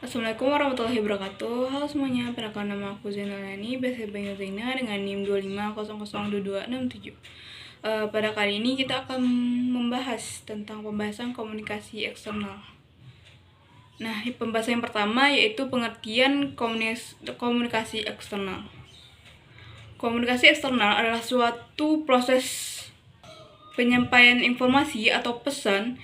Assalamualaikum warahmatullahi wabarakatuh. Halo semuanya, perkenalkan nama aku Zainalani, biasa dipanggil Zaina dengan NIM 25002267. Pada kali ini kita akan membahas tentang pembahasan komunikasi eksternal. Nah, pembahasan yang pertama yaitu pengertian komunikasi eksternal. Komunikasi eksternal adalah suatu proses penyampaian informasi atau pesan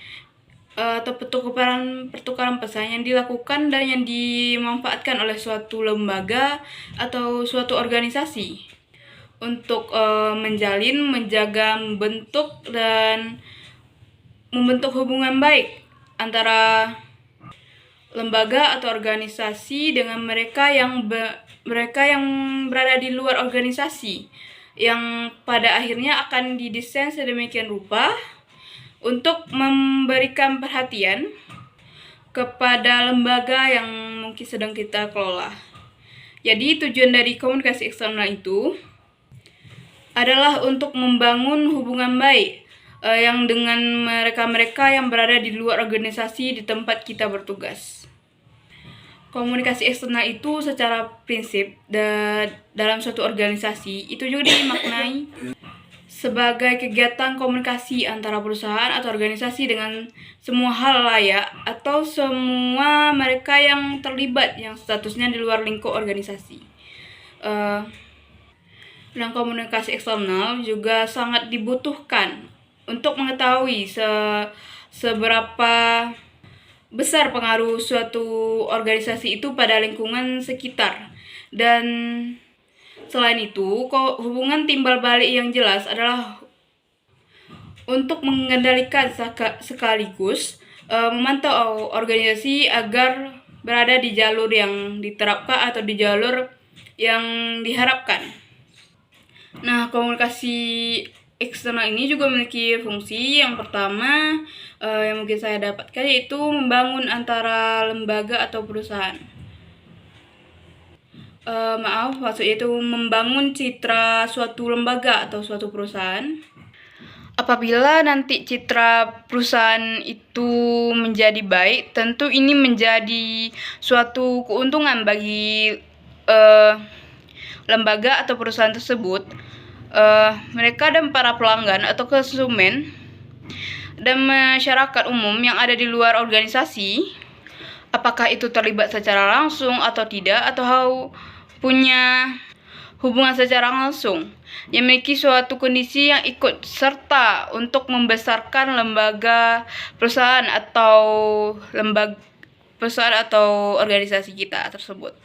atau pertukaran pesan yang dilakukan dan yang dimanfaatkan oleh suatu lembaga atau suatu organisasi untuk menjalin, menjaga, membentuk hubungan baik antara lembaga atau organisasi dengan mereka yang berada di luar organisasi, yang pada akhirnya akan didesain sedemikian rupa untuk memberikan perhatian kepada lembaga yang mungkin sedang kita kelola. Jadi tujuan dari komunikasi eksternal itu adalah untuk membangun hubungan baik yang dengan mereka-mereka yang berada di luar organisasi di tempat kita bertugas. Komunikasi eksternal itu secara prinsip dalam suatu organisasi itu juga dimaknai sebagai kegiatan komunikasi antara perusahaan atau organisasi dengan semua hal layak atau semua mereka yang terlibat yang statusnya di luar lingkup organisasi. Dan komunikasi eksternal juga sangat dibutuhkan untuk mengetahui seberapa besar pengaruh suatu organisasi itu pada lingkungan sekitar. Dan selain itu, hubungan timbal balik yang jelas adalah untuk mengendalikan sekaligus memantau organisasi agar berada di jalur yang diterapkan atau di jalur yang diharapkan. Nah, komunikasi eksternal ini juga memiliki fungsi yang pertama yang mungkin saya dapatkan, yaitu membangun antara lembaga atau perusahaan. Maksudnya itu membangun citra suatu lembaga atau suatu perusahaan. Apabila nanti citra perusahaan itu menjadi baik, tentu ini menjadi suatu keuntungan bagi lembaga atau perusahaan tersebut. Mereka dan para pelanggan atau konsumen dan masyarakat umum yang ada di luar organisasi, apakah itu terlibat secara langsung atau tidak, atau punya hubungan secara langsung, yang memiliki suatu kondisi yang ikut serta untuk membesarkan lembaga perusahaan atau organisasi kita tersebut.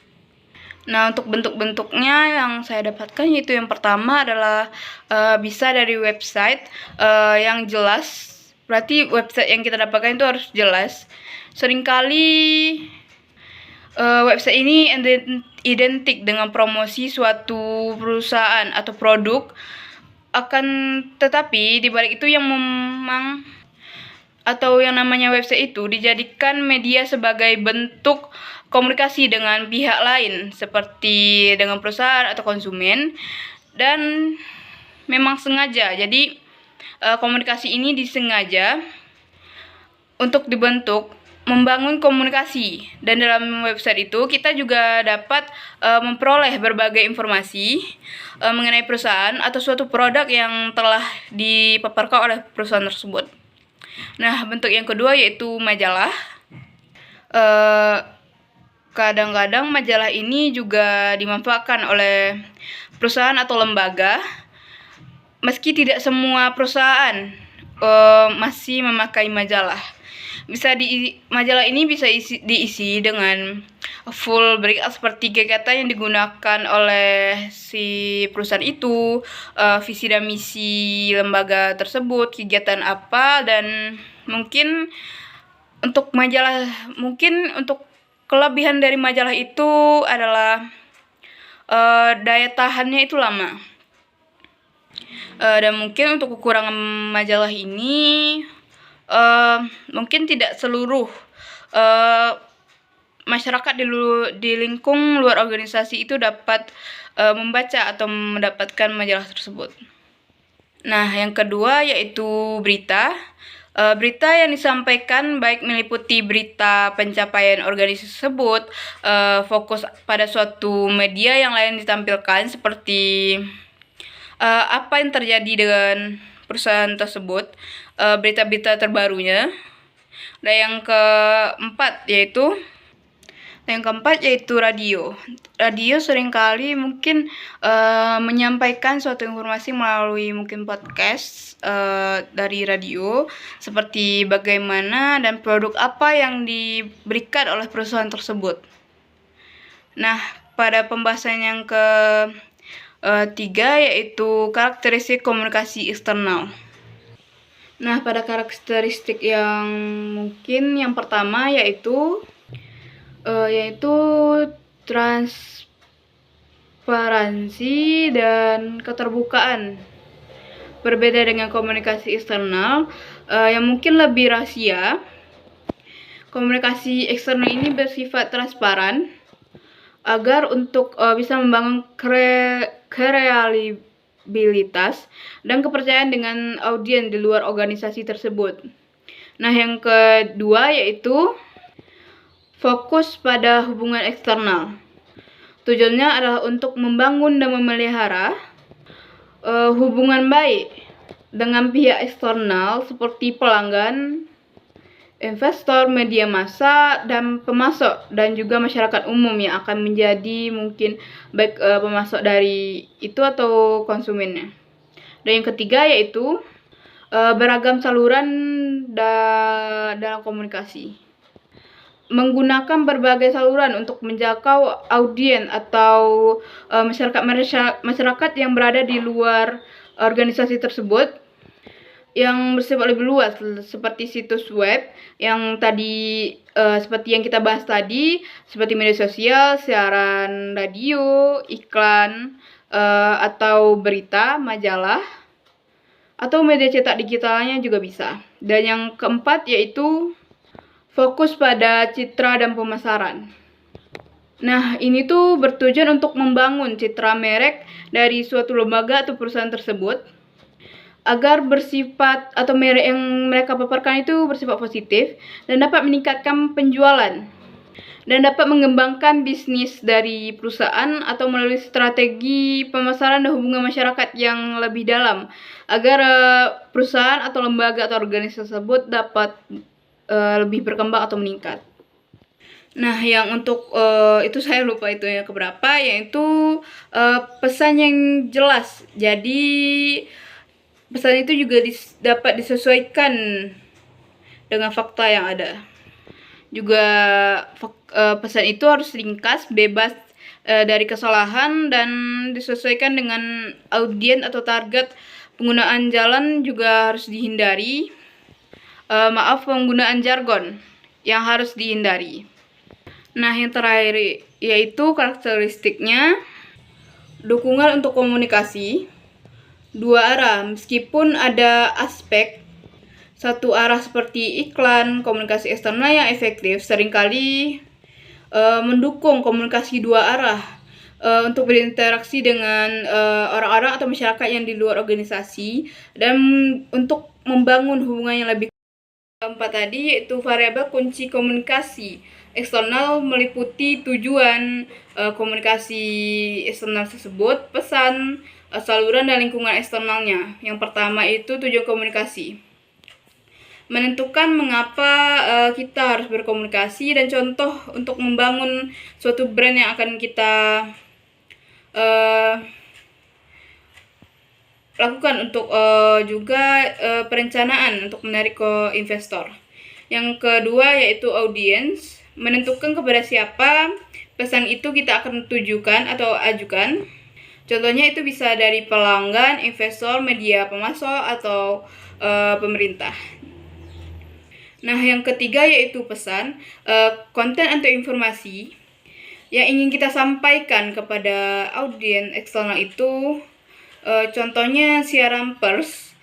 Nah, untuk bentuk-bentuknya yang saya dapatkan yaitu yang pertama adalah bisa dari website yang jelas. Berarti website yang kita dapatkan itu harus jelas. Seringkali website ini identik dengan promosi suatu perusahaan atau produk, akan tetapi di balik itu yang memang atau yang namanya website itu dijadikan media sebagai bentuk komunikasi dengan pihak lain seperti dengan perusahaan atau konsumen, dan memang sengaja. Jadi komunikasi ini disengaja untuk dibentuk membangun komunikasi, dan dalam website itu kita juga dapat memperoleh berbagai informasi mengenai perusahaan atau suatu produk yang telah dipaparkan oleh perusahaan tersebut. Nah, bentuk yang kedua yaitu majalah. Kadang-kadang majalah ini juga dimanfaatkan oleh perusahaan atau lembaga, meski tidak semua perusahaan masih memakai majalah. Majalah ini bisa diisi dengan full breakout seperti kegiatan yang digunakan oleh si perusahaan itu, visi dan misi lembaga tersebut, kegiatan apa, dan mungkin untuk kelebihan dari majalah itu adalah daya tahannya itu lama. Dan mungkin untuk kekurangan majalah ini mungkin tidak seluruh masyarakat di lingkung luar organisasi itu dapat membaca atau mendapatkan majalah tersebut. Nah, yang kedua yaitu berita. Berita yang disampaikan baik meliputi berita pencapaian organisasi tersebut, fokus pada suatu media yang lain ditampilkan seperti apa yang terjadi dengan perusahaan tersebut, berita-berita terbarunya. Dan yang keempat yaitu radio. Radio seringkali mungkin menyampaikan suatu informasi melalui mungkin podcast dari radio, seperti bagaimana dan produk apa yang diberikan oleh perusahaan tersebut. Nah, pada pembahasan yang ketiga yaitu karakteristik komunikasi eksternal. Nah, pada karakteristik yang mungkin yang pertama yaitu transparansi dan keterbukaan. Berbeda dengan komunikasi eksternal yang mungkin lebih rahasia, komunikasi eksternal ini bersifat transparan agar untuk bisa membangun kredibilitas dan kepercayaan dengan audiens di luar organisasi tersebut. Nah, yang kedua yaitu fokus pada hubungan eksternal. Tujuannya adalah untuk membangun dan memelihara hubungan baik dengan pihak eksternal seperti pelanggan, investor, media massa, dan pemasok, dan juga masyarakat umum yang akan menjadi mungkin baik pemasok dari itu atau konsumennya. Dan yang ketiga yaitu beragam saluran dalam komunikasi. Menggunakan berbagai saluran untuk menjangkau audiens atau masyarakat yang berada di luar organisasi tersebut yang bersifat lebih luas, seperti situs web yang tadi seperti yang kita bahas tadi, seperti media sosial, siaran radio, iklan, atau berita, majalah, atau media cetak digitalnya juga bisa. Dan yang keempat yaitu fokus pada citra dan pemasaran. Nah, ini tuh bertujuan untuk membangun citra merek dari suatu lembaga atau perusahaan tersebut agar bersifat atau merek yang mereka paparkan itu bersifat positif dan dapat meningkatkan penjualan dan dapat mengembangkan bisnis dari perusahaan atau melalui strategi pemasaran dan hubungan masyarakat yang lebih dalam agar perusahaan atau lembaga atau organisasi tersebut dapat lebih berkembang atau meningkat. Nah, yang untuk itu saya lupa itu yang keberapa, yaitu pesan yang jelas. Jadi pesan itu juga dapat disesuaikan dengan fakta yang ada. Juga pesan itu harus ringkas, bebas dari kesalahan, dan disesuaikan dengan audiens atau target. Penggunaan jalan juga harus dihindari. Penggunaan jargon yang harus dihindari. Nah, yang terakhir yaitu karakteristiknya dukungan untuk komunikasi dua arah. Meskipun ada aspek satu arah seperti iklan, komunikasi eksternal yang efektif seringkali mendukung komunikasi dua arah untuk berinteraksi dengan orang-orang atau masyarakat yang di luar organisasi dan untuk membangun hubungan yang lebih. Keempat tadi yaitu variabel kunci komunikasi eksternal meliputi tujuan komunikasi eksternal tersebut, pesan, saluran, dan lingkungan eksternalnya. Yang pertama itu tujuan komunikasi. Menentukan mengapa kita harus berkomunikasi dan contoh untuk membangun suatu brand yang akan kita lakukan untuk juga perencanaan untuk menarik ke investor. Yang kedua yaitu audiens, menentukan kepada siapa pesan itu kita akan tujukan atau ajukan. Contohnya itu bisa dari pelanggan, investor, media pemasok, atau pemerintah. Nah, yang ketiga yaitu pesan, konten atau informasi yang ingin kita sampaikan kepada audiens eksternal itu. Contohnya siaran pers,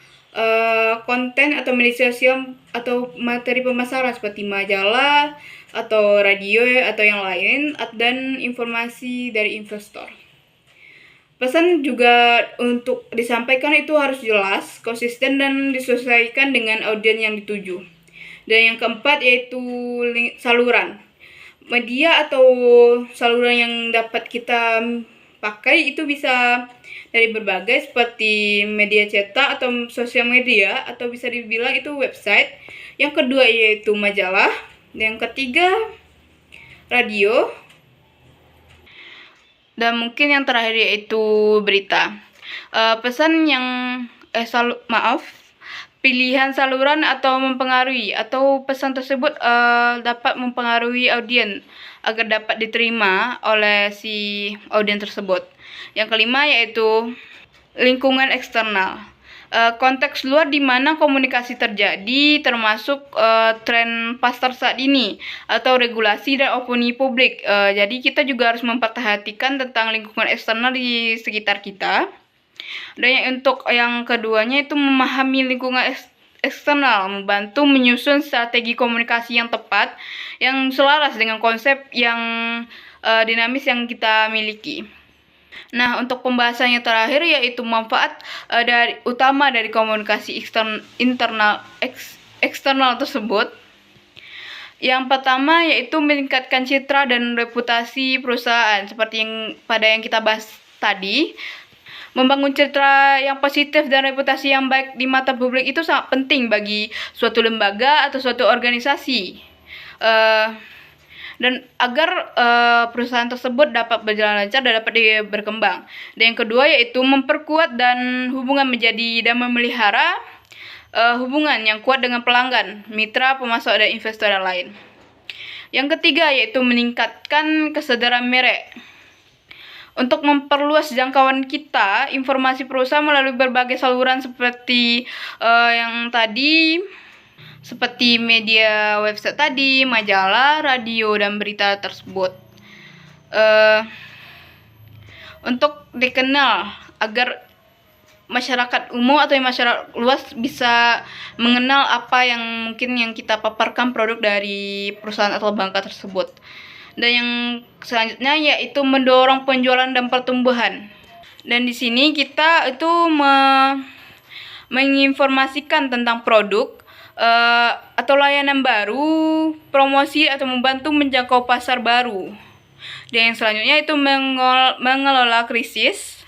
konten atau media sosial atau materi pemasaran seperti majalah atau radio atau yang lain, dan informasi dari investor. Pesan juga untuk disampaikan itu harus jelas, konsisten, dan disesuaikan dengan audiens yang dituju. Dan yang keempat yaitu saluran. Media atau saluran yang dapat kita pakai itu bisa dari berbagai seperti media cetak atau sosial media, atau bisa dibilang itu website. Yang kedua yaitu majalah. Yang ketiga radio. Dan mungkin yang terakhir yaitu berita. Pesan yang pilihan saluran atau mempengaruhi, atau pesan tersebut dapat mempengaruhi audiens agar dapat diterima oleh si audiens tersebut. Yang kelima yaitu lingkungan eksternal. Konteks luar di mana komunikasi terjadi, termasuk tren pasar saat ini atau regulasi dan opini publik. Jadi kita juga harus memperhatikan tentang lingkungan eksternal di sekitar kita. Dan untuk yang keduanya itu memahami lingkungan eksternal, membantu menyusun strategi komunikasi yang tepat, yang selaras dengan konsep yang dinamis yang kita miliki. Nah, untuk pembahasan yang terakhir yaitu manfaat utama dari komunikasi eksternal tersebut. Yang pertama yaitu meningkatkan citra dan reputasi perusahaan, seperti yang kita bahas tadi. Membangun citra yang positif dan reputasi yang baik di mata publik itu sangat penting bagi suatu lembaga atau suatu organisasi. Dan agar perusahaan tersebut dapat berjalan lancar dan dapat berkembang. Dan yang kedua yaitu memperkuat dan memelihara hubungan yang kuat dengan pelanggan, mitra, pemasok, dan investor yang lain. Yang ketiga yaitu meningkatkan kesadaran merek. Untuk memperluas jangkauan kita, informasi perusahaan melalui berbagai saluran seperti yang tadi, seperti media website tadi, majalah, radio, dan berita tersebut. Untuk dikenal agar masyarakat umum atau masyarakat luas bisa mengenal apa yang mungkin yang kita paparkan produk dari perusahaan atau lembaga tersebut. Dan yang selanjutnya yaitu mendorong penjualan dan pertumbuhan. Dan di sini kita itu menginformasikan tentang produk atau layanan baru, promosi, atau membantu menjangkau pasar baru. Dan yang selanjutnya itu mengelola krisis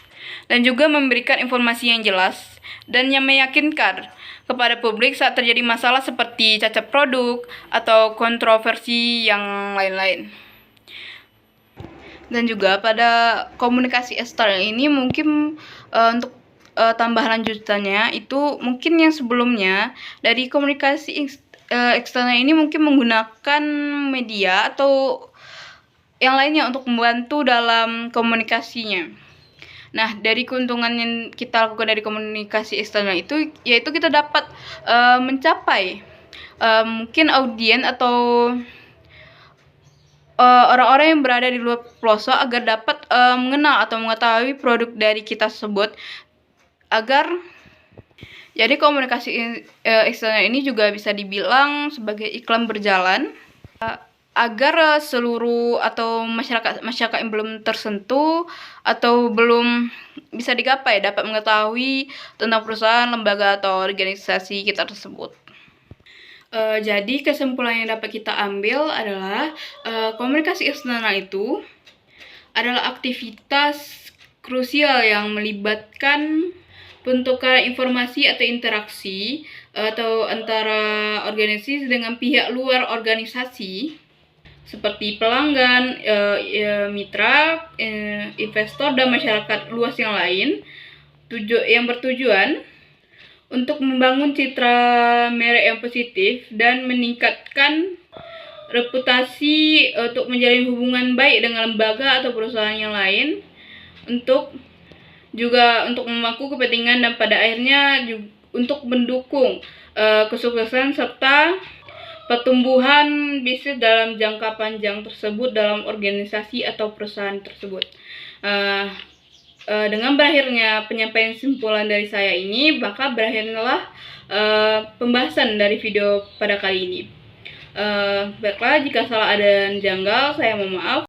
dan juga memberikan informasi yang jelas dan yang meyakinkan kepada publik saat terjadi masalah seperti cacat produk atau kontroversi yang lain-lain. Dan juga pada komunikasi eksternal ini mungkin untuk tambahan lanjutannya itu mungkin yang sebelumnya dari komunikasi eksternal ini mungkin menggunakan media atau yang lainnya untuk membantu dalam komunikasinya. Nah, dari keuntungan yang kita lakukan dari komunikasi eksternal itu yaitu kita dapat mencapai mungkin audiens atau orang-orang yang berada di luar pelosok agar dapat mengenal atau mengetahui produk dari kita tersebut. Jadi komunikasi eksternal ini juga bisa dibilang sebagai iklan berjalan agar seluruh atau masyarakat yang belum tersentuh atau belum bisa digapai dapat mengetahui tentang perusahaan, lembaga, atau organisasi kita tersebut. Jadi kesimpulan yang dapat kita ambil adalah komunikasi eksternal itu adalah aktivitas krusial yang melibatkan pertukaran informasi atau interaksi atau antara organisasi dengan pihak luar organisasi seperti pelanggan, mitra, investor, dan masyarakat luas yang lain, yang bertujuan untuk membangun citra merek yang positif dan meningkatkan reputasi untuk menjalin hubungan baik dengan lembaga atau perusahaan yang lain, untuk memangku kepentingan dan pada akhirnya untuk mendukung kesuksesan serta pertumbuhan bisnis dalam jangka panjang tersebut dalam organisasi atau perusahaan tersebut. Dengan berakhirnya penyampaian kesimpulan dari saya ini, maka berakhirlah pembahasan dari video pada kali ini. Baiklah, jika salah ada yang janggal, saya mohon maaf.